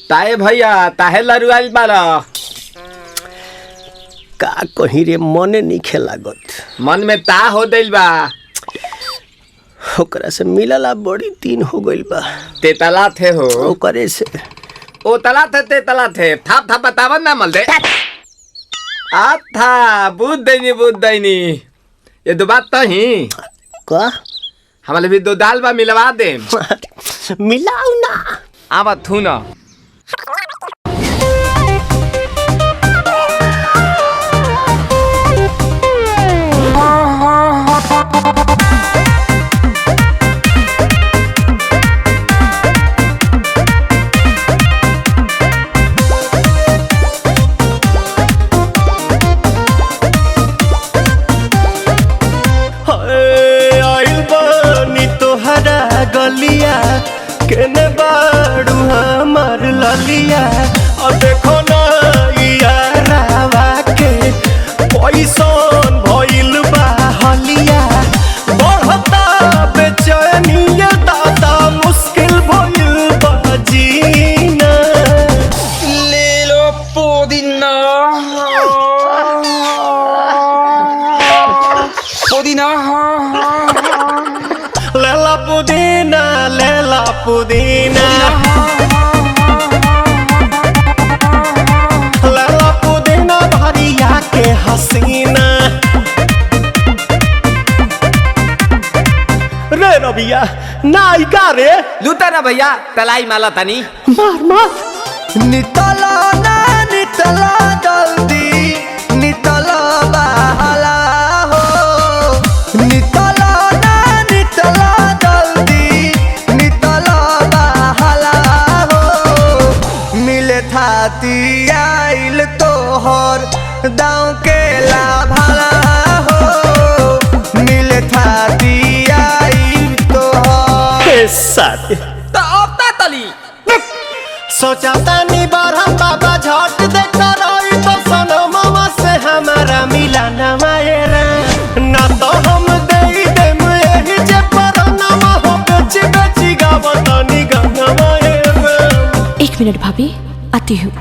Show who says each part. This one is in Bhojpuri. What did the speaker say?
Speaker 1: ताए भैया ताहे लरुआल बारा
Speaker 2: का कहीं रे मने नहीं लागत।
Speaker 1: मन में ता हो दिल बा
Speaker 2: ओकरा से मिलला बड़ी दिन हो गइल बा।
Speaker 1: ते तला थे हो
Speaker 2: ओकरे से
Speaker 1: ओ तला थे ते तला थे थाप थाप बतावन ना मल दे आ था बुद्ध दैनी ये दो बात तो ही
Speaker 2: का
Speaker 1: हमारे भी दो दाल बा मिलवा दे
Speaker 2: मिलाऊ ना
Speaker 1: आवा थू ना
Speaker 2: गलिया केने बाड़ू हमार ललिया और देखो ना यारावा के पैसन भइल बा हलिया बढ़ता बेचैनिया दादा मुश्किल भइल बा जीना
Speaker 1: ले लो पुदीना पुदीना
Speaker 2: लेला पुदीना लेला पुदीना भरिया के हसीना रे रबिया नायिका रे
Speaker 1: लूटा ना भैया तलाई माला तनी
Speaker 2: मार मार नितला ना नितला जल्दी नितला बहाला हो नितला ना नितला थाती आइल तोहर दाँव के लाभाला हो मिले थाती आइल तोहर साथी
Speaker 1: तो अब ता तली
Speaker 2: सोचा तानी बरहम बाबा झट देखता रही तो सनमवा से हमारा मिला न मायरा ना तो हम दे देम एही जे परनमा हो बेची बेची गावतानी गंगा मायरा।
Speaker 3: 1 मिनट भाभी आती हूँ।